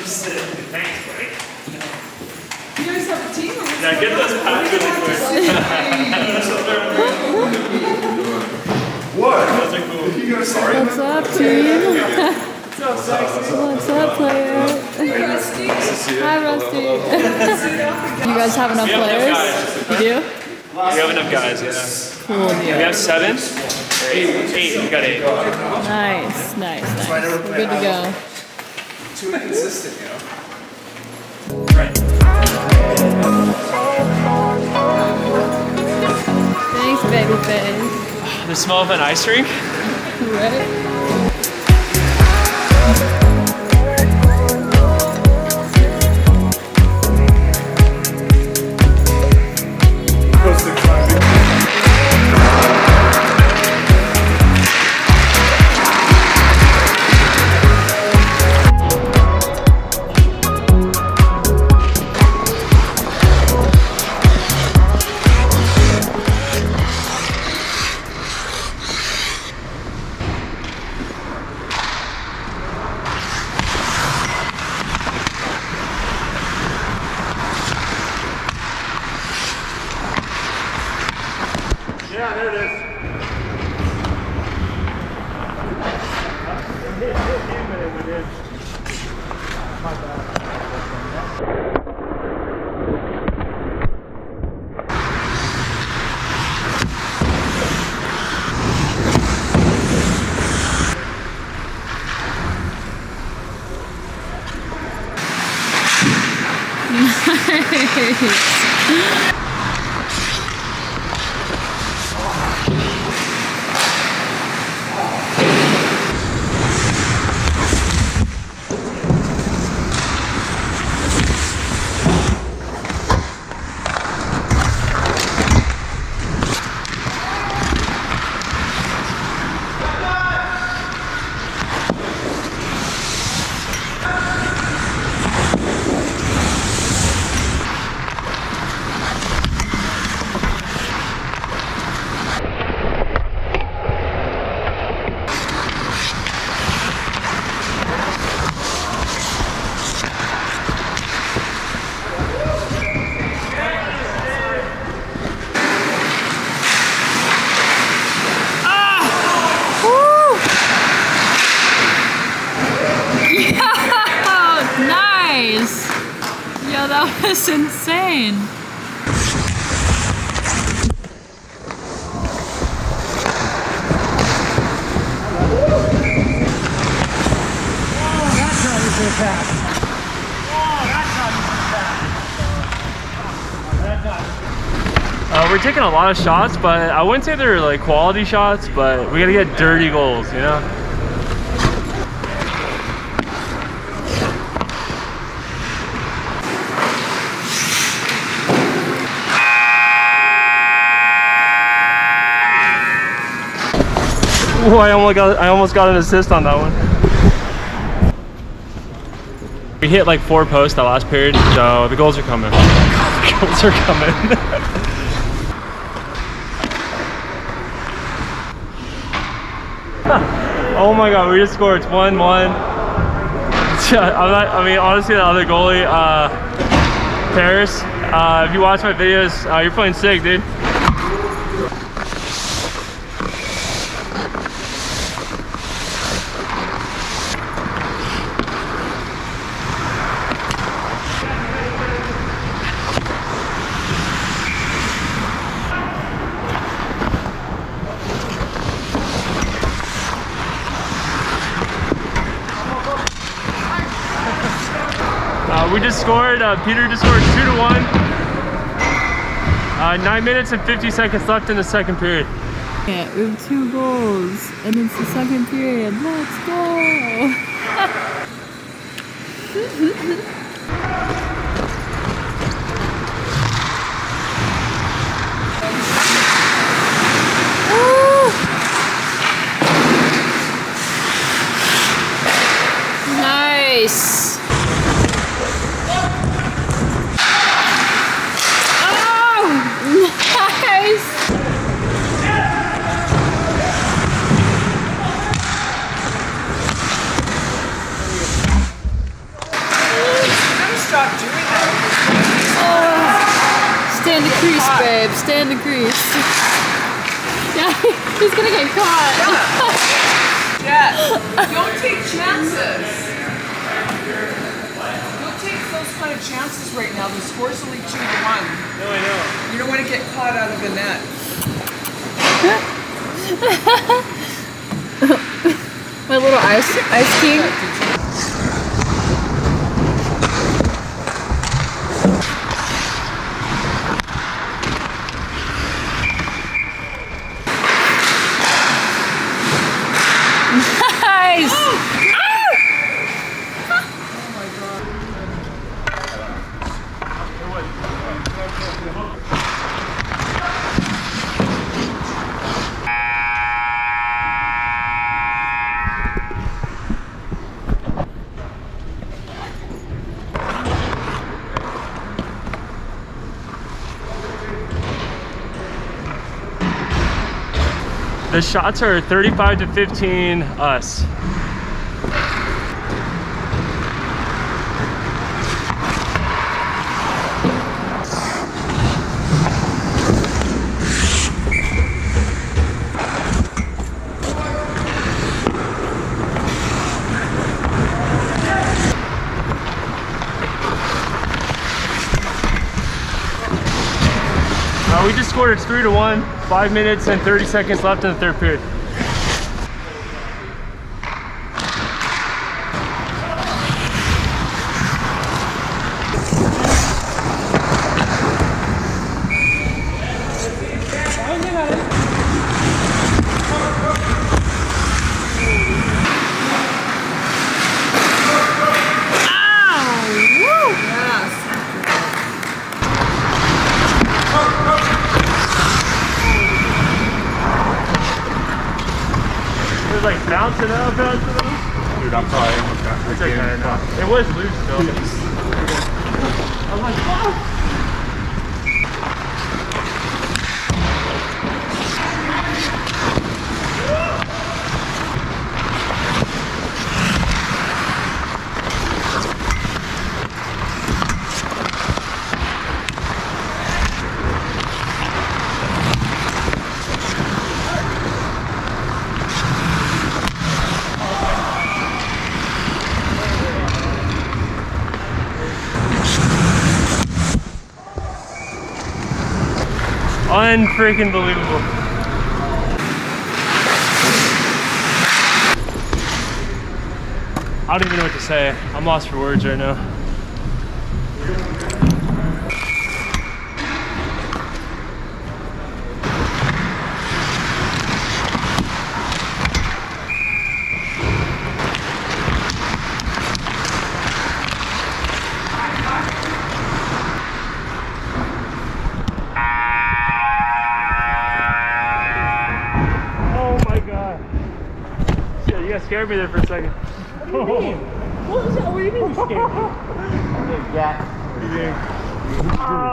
Thanks, buddy. You guys have a team? Yeah, get those packed really quick. What? Those are cool. What's up, team? What's up, sexy? What's up, player? Hey, Rusty. Hi, Rusty. You guys have enough players? You do? We have enough guys, yeah. Cool, We have 7? 8. We got 8. Nice. We're good to go. Too inconsistent, you know? Right. Thanks, babyface. The smell of an ice rink? Right? Yeah, there it is. My bad. Nice. That was insane. We're taking a lot of shots, but I wouldn't say they're like quality shots, but we gotta get dirty goals, you know? Oh, I almost got an assist on that one. We hit like 4 posts that last period, so the goals are coming. The goals are coming. Oh my god, we just scored. It's 1-1. I mean, honestly, the other goalie, Paris, if you watch my videos, you're playing sick, dude. We just scored, Peter just scored 2-1. 9 minutes and 50 seconds left in the second period. Yeah, we have 2 goals, and it's the second period. Let's go! Nice! crease, babe. Stay in the crease. Yeah, he's gonna get caught. Yeah. Don't take chances. Don't take those kind of chances right now. The score's only 2-1. No, I know. You don't want to get caught out of the net. My little ice king. Nice! The shots are 35 to 15 us. We just scored. It's 3-1. 5 minutes and 30 seconds left in the third period. It was like bouncing up. Dude, I'm probably almost got It's okay, no. It was loose though. I'm like, fuck! Unfreaking believable. I don't even know what to say. I'm lost for words right now. You guys scared me there for a second. What was that? What do you mean you scared me?